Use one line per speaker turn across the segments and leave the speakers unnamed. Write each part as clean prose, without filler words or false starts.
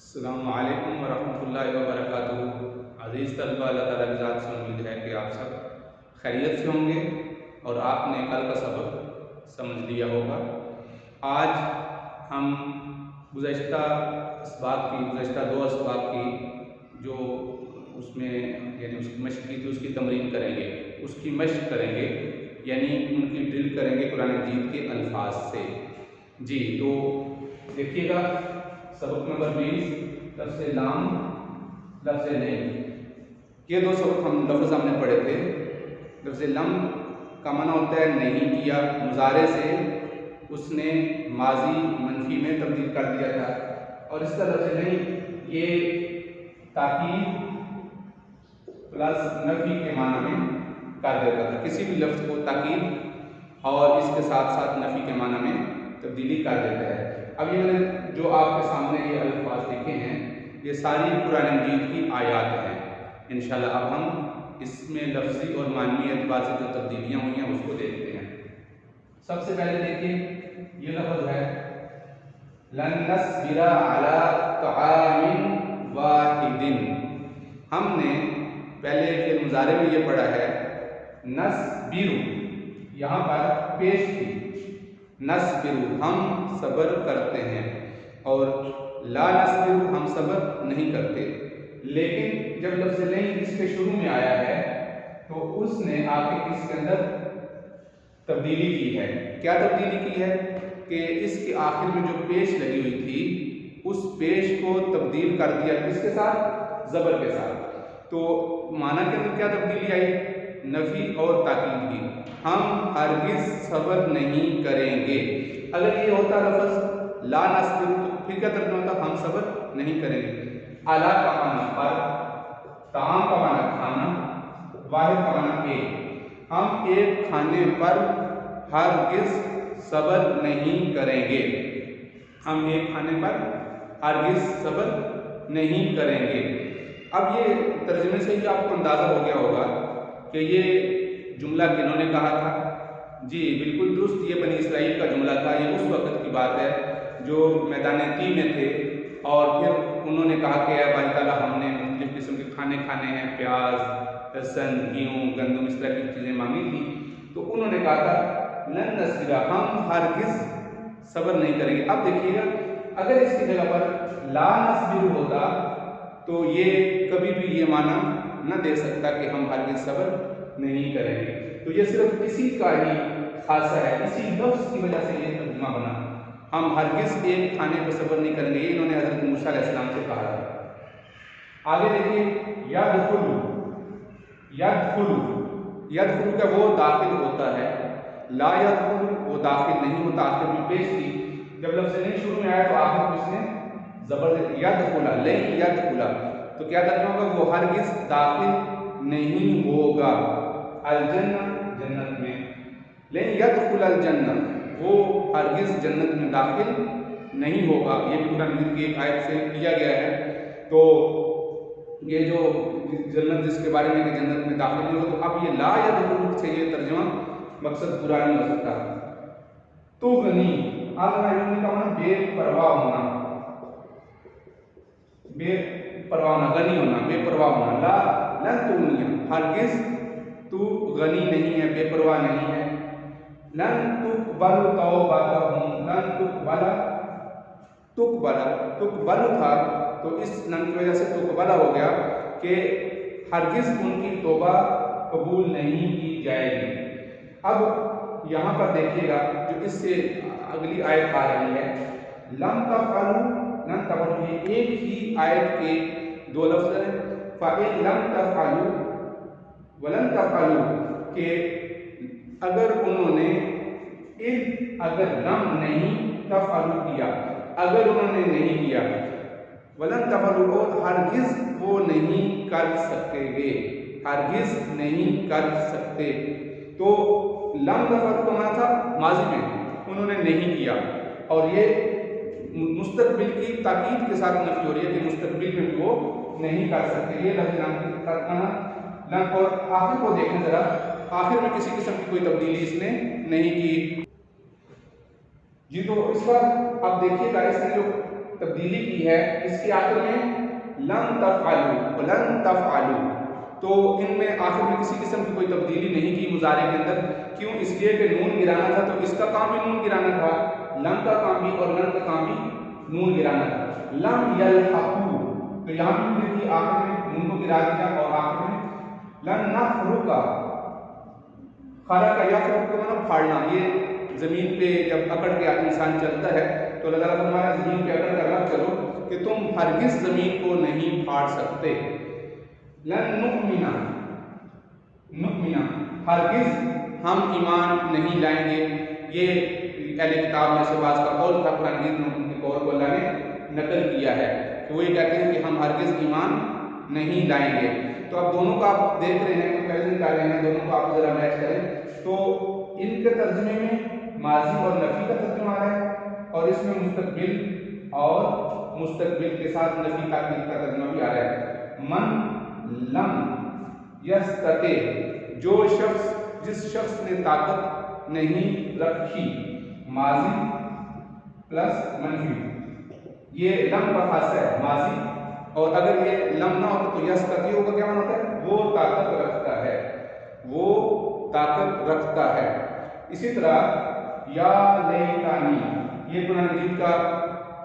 السلام علیکم ورحمۃ اللہ وبرکاتہ۔ عزیز طلبہ، اللہ تعالیٰ کی ذات سے امید ہے کہ آپ سب خیریت سے ہوں گے اور آپ نے کل کا سبق سمجھ لیا ہوگا۔ آج ہم گزشتہ دو اسباق کی جو اس میں یعنی اس کی مشق کی تھی اس کی تمرین کریں گے، اس کی مشق کریں گے، یعنی ان کی ڈرل کریں گے قرآن مجید کے الفاظ سے۔ جی تو دیکھیے گا، سبق نمبر 20 لفظ لام، لفظ نہیں۔ یہ دو سبق لفظ ہم نے پڑھے تھے۔ لفظ لم کا معنی ہوتا ہے نہیں کیا، مضارع سے اس نے ماضی منفی میں تبدیل کر دیا تھا، اور اس کا لفظ نہیں یہ تاکید پلس نفی کے معنی میں کر دیتا تھا۔ کسی بھی لفظ کو تاکید اور اس کے ساتھ ساتھ نفی کے معنی میں تبدیلی کر دیتا ہے۔ اب یہ میں نے جو آپ کے سامنے یہ الفاظ لکھے ہیں، یہ ساری قرآن مجید کی آیات ہیں۔ انشاءاللہ اب ہم اس میں لفظی اور معنی اعتبار سے جو تبدیلیاں ہوئی ہیں اس کو دیکھتے ہیں۔ سب سے پہلے دیکھیے، یہ لفظ ہے لن نصبر علی طعام واحد۔ ہم نے پہلے فعل مضارع میں یہ پڑھا ہے نصبر، یہاں پر پیش تھی نصبر ہم صبر کرتے ہیں، اور لا نصبر ہم صبر نہیں کرتے۔ لیکن جب لفظ نہیں اس کے شروع میں آیا ہے تو اس نے آ کے اس کے اندر تبدیلی کی ہے۔ کیا تبدیلی کی ہے کہ اس کے آخر میں جو پیش لگی ہوئی تھی اس پیش کو تبدیل کر دیا کس کے ساتھ؟ زبر کے ساتھ۔ تو معنی کے اندر کیا تبدیلی آئی؟ نفی اور تاکید کی۔ ہم ہرگز صبر نہیں کریں گے۔ اگر یہ ہوتا لفظ لا نصبر تو پھر کیا ترجمہ ہوتا؟ ہم صبر نہیں کریں گے۔ اعلیٰ کا معنی پر، طعام کا معنی کھانا، واحد کا معنی ایک۔ ہم ایک کھانے پر ہرگز صبر نہیں کریں گے۔ ہم ایک کھانے پر ہرگز صبر نہیں کریں گے۔ اب یہ ترجمے سے ہی آپ کو اندازہ ہو گیا ہوگا کہ یہ جملہ کنہوں نے کہا تھا۔ جی بالکل درست، یہ بنی اسرائیل کا جملہ تھا۔ یہ اس وقت کی بات ہے جو میدان طی میں تھے، اور پھر انہوں نے کہا کہ اے باری تعالیٰ ہم نے مختلف قسم کے کھانے کھانے ہیں، پیاز، لہسن، گیہوں، گندم، اس طرح کی چیزیں مانگی تھی۔ تو انہوں نے کہا تھا لن نصبر ہم ہرگز صبر نہیں کریں گے۔ اب دیکھیے گا، اگر اس کی جگہ پر لا نصبر ہوتا تو یہ کبھی بھی یہ معنی نہ دے سکتا کہ ہم ہرگز صبر نہیں کریں گے۔ تو یہ صرف اسی کا ہی خاصہ ہے، اسی لفظ کی وجہ سے یہ ترجمہ بنا، ہم ہرگز ایک کھانے پر صبر نہیں کریں گے۔ یہ انہوں نے حضرت موسیٰ علیہ السلام سے کہا تھا۔ آگے دیکھیے، یدخل، یدخل کا وہ داخل ہوتا ہے، لا یدخل وہ داخل نہیں ہوتا۔ آخر میں پیش تھی، جب لفظ نہیں شروع میں آیا تو آخر میں اس نے زبر یدخل، لن یدخل، تو کیا ترجمہ ہوگا؟ وہ ہرگز داخل نہیں ہوگا الجنہ، جنت میں۔ لن یدخل الجنہ، وہ ہرگز جنت میں داخل نہیں ہوگا۔ یہ بھی قرآن مجید کی ایک آیت سے کیا گیا ہے۔ تو یہ جو جنت جس کے بارے میں کہ جنت میں داخل نہیں ہوگا، تو اب یہ لا یدخل سے یہ ترجمہ مقصد پورا نہیں ہو سکتا۔ تو غنی، آگے کا معنی بے پرواہ ہونا، بے پرواہ ہونا، غنی ہونا، بے پرواہ ہونا۔ لا لن تغنی، ہرگز تو غنی نہیں ہے، بے پرواہ نہیں ہے۔ لن تقبل توبتہم، لن تقبل، تقبل تھا تو اس لن کی وجہ سے تقبل ہو گیا کہ ہرگز ان کی توبہ قبول نہیں کی جائے گی۔ اب یہاں پر دیکھیے گا، جو اس سے اگلی آیت آ رہی ہے لن تفعلوا، لن تفعلوا، یہ ایک ہی آیت کے دو لفظ ہیں، فَإِن لَمْ تَفْعَلُوا وَلَن تَفْعَلُوا، کہ اگر انہوں نے اگر لم نہیں تفعلوا کیا، اگر انہوں نے نہیں کیا، وَلَن تَفْعَلُوا اور ہرگز وہ نہیں کر سکتے گے، ہرگز نہیں کر سکتے۔ تو لم تفعلوا کا معنی تھا ماضی میں انہوں نے نہیں کیا، اور یہ مستقبل کی تاکید کے ساتھ نفی ہو رہی ہے کہ مستقبل میں بھی وہ نہیں کر سکتے۔ یہ لفظ لن، اور آخر کو دیکھیں ذرا، آخر میں کسی قسم کی کوئی تبدیلی اس نے نہیں کی۔ جی تو اس پر اب دیکھیے گا، اس نے جو تبدیلی کی ہے اس کے آخر میں لن تفعلوا لن تفعلوا، تو ان میں آخر میں کسی قسم کی کوئی تبدیلی نہیں کی مضارع کے اندر. کیوں؟ اس لیے کہ نون گرانا تھا تو اس کا کام بھی نون گرانا تھا، لن کا کام بھی اور لن کا کام بھی نون گرانا تھا. لم یلحقوا، تو یہاں بھی دیکھیے آخر میں نون کو گرا دیا اور آخر میں لن نفرق، خرا کا یفرق کا مطلب پھاڑنا. یہ زمین پہ جب اکڑ کے انسان چلتا ہے تو اللہ تعالیٰ فرمایا زمین پہ اکڑ کر رکھ چلو کہ تم ہرگز زمین کو نہیں پھاڑ سکتے. لن نؤمن ہرگز ہم ایمان نہیں لائیں گے. یہ اہل کتاب میں سے بعض کا قول تھا، قرآن مجید میں ان کے قول کو اللہ نے نقل کیا ہے کہ وہ یہ کہتے ہیں کہ ہم ہرگز ایمان نہیں لائیں گے. تو اب دونوں کا آپ دیکھ رہے ہیں، کمپیریزن کر رہے ہیں، دونوں کو آپ ذرا میچ کریں تو ان کے ترجمے میں ماضی اور نفی کا ترجمہ آ رہا ہے اور اس میں مستقبل اور مستقبل کے ساتھ نفی تاکید کا ترجمہ بھی آ رہا ہے. من لم یستطع، جو شخص جس شخص نے طاقت نہیں رکھی، ماضی پلس منفی، یہ لم کا خاصہ ہے ماضی، اور اگر یہ لم نہ ہوتا تو یستطیع ہوگا، کیا معنی ہوتا ہے؟ وہ طاقت رکھتا ہے، وہ طاقت رکھتا ہے. اسی طرح یا لیتانی، یہ قرآن مجید کا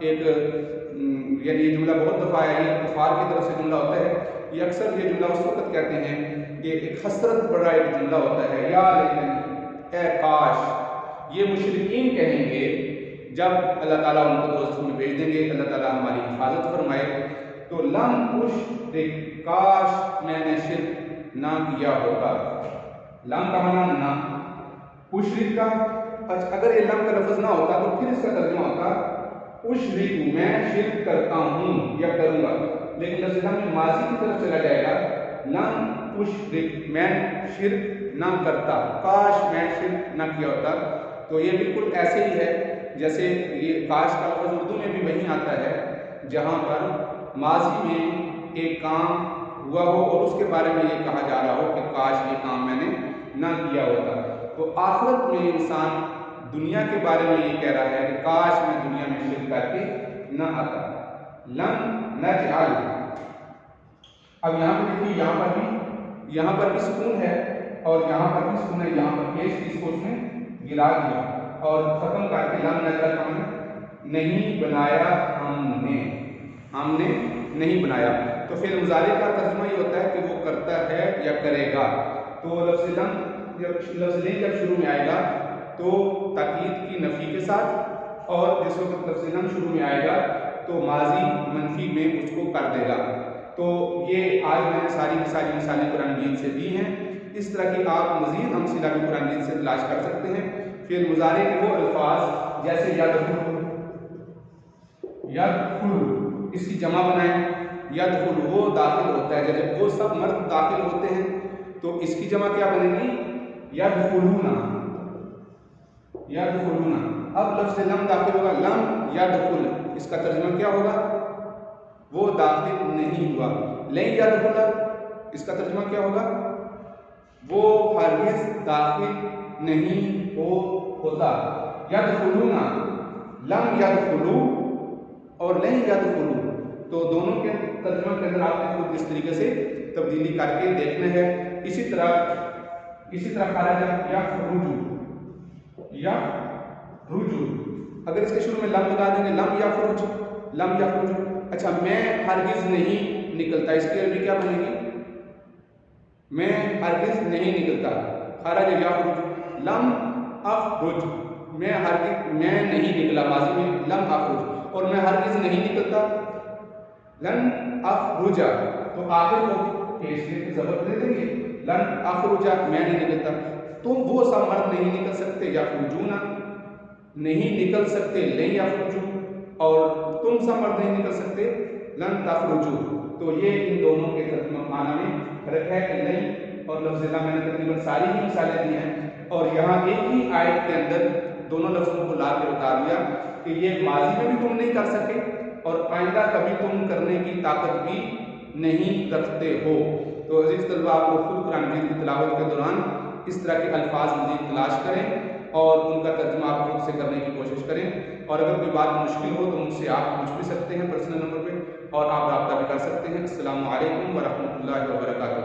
ایک یعنی یہ جملہ بہت دفعہ ہے، یہ کفار کی طرف سے جملہ ہوتا ہے. یہ اکثر یہ جملہ اس وقت کہتے ہیں کہ ایک حسرت بڑا ایک جملہ ہوتا ہے، یا لیتانی، اے کاش. یہ مشرکین کہیں گے جب اللہ تعالیٰ ان کو دوزخ میں بھیج دیں گے، اللہ تعالیٰ ہماری حفاظت فرمائے. تو لم اشرک، کاش میں نے شرک نہ کیا ہوتا. لم کا معنی نہ، اشرک کا، اگر یہ لم کا لفظ نہ ہوتا تو پھر اس کا ترجمہ ہوتا اشرک، میں شرک کرتا ہوں یا کروں گا. لیکن لفظ لم میں ماضی کی طرف چلا جائے گا، لم اشرک، میں شرک نہ کرتا، کاش میں شرک نہ کیا ہوتا. تو یہ بالکل ایسے ہی ہے جیسے یہ کاش کا لفظ اردو میں بھی وہیں آتا ہے جہاں پر ماضی میں ایک کام ہوا ہو اور اس کے بارے میں یہ کہا جا رہا ہو کہ کاش یہ کام میں نے نہ کیا ہوتا. تو آخرت میں انسان دنیا کے بارے میں یہ کہہ رہا ہے کہ کاش میں دنیا میں شرک کر کے نہ آتا. لم نجعل، اب یہاں پہ دیکھیے یہاں پر بھی سکون ہے اور یہاں پر بھی سکون ہے، یہاں پر پیش اس کو اس نے گرا دیا اور ختم کر کے لم نجعل کا معنی نہیں بنایا ہم نے نہیں بنایا. تو پھر مضارع کا ترجمہ یہ ہوتا ہے کہ وہ کرتا ہے یا کرے گا. تو لفظ لن جب شروع میں آئے گا تو تاکید کی نفی کے ساتھ، اور جس وقت لفظ لن شروع میں آئے گا تو ماضی منفی میں اس کو کر دے گا. تو یہ آج میں نے ساری مثالیں قرآن مجید سے دی ہیں. اس طرح کی آپ مزید امثلہ بھی قرآن مجید سے تلاش کر سکتے ہیں. پھر مضارع کے وہ الفاظ جیسے یدخل، اس کی جمع بنائیں، یدخل وہ داخل ہوتا ہے، جب وہ سب مرد داخل ہوتے ہیں تو اس کی جمع کیا بنے گی؟ یدخلون. اب لفظ لم داخل ہوگا، لم یدخل، اس کا ترجمہ کیا ہوگا؟ وہ داخل نہیں ہوا. لن یدخل، اس کا ترجمہ کیا ہوگا؟ وہ ہرگز داخل نہیں ہوتا. یدخلون، لم یدخلوا اور لن یدخلوا، تو دونوں کے ترجمہ کے اندر آپ نے خود اس طریقے سے تبدیلی کر کے دیکھنا ہے. اسی طرح خرج یخرج، اگر اس کے شروع میں لم لگا دیں گے لم یخرج، اچھا میں ہرگز نہیں نکلتا، اس کی عربی کیا بنے گی؟ میں ہرگز نہیں نکلتا. خرج یخرج، لم اخرج، میں نہیں نکلا ماضی میں، لم اخرج، اور میں ہرگز نہیں نکلتا، لن اخرج. تو آخر کو پیش میں ضبط دے دیں گے، لن اخرج، میں نہیں نکلتا. تم وہ سب مرد نہیں نکل سکتے، یخرجون نہیں نکل سکتے، لن یخرجو، اور تم سب مرد نہیں نکل سکتے، لن تخرجو. تو یہ ان دونوں کے ترجمہ معنی میں فرق ہے کہ نہیں اور لفظ لا. میں نے تقریباً ساری ہی مثالیں دی ہیں اور یہاں ایک ہی آیت کے اندر دونوں لفظوں کو لا کے بتا دیا کہ یہ ماضی میں بھی تم نہیں کر سکے اور آئندہ کبھی تم کرنے کی طاقت بھی نہیں رکھتے ہو. تو عزیز طلبہ، آپ کو خود قرآن مجید کی تلاوت کے دوران اس طرح کے الفاظ مزید تلاش کریں اور ان کا ترجمہ آپ خود سے کرنے کی کوشش کریں. اور اگر کوئی بات مشکل ہو تو مجھ سے آپ پوچھ بھی سکتے ہیں پرسنل نمبر پہ، اور آپ رابطہ بھی کر سکتے ہیں۔ السلام علیکم ورحمۃ اللہ وبرکاتہ۔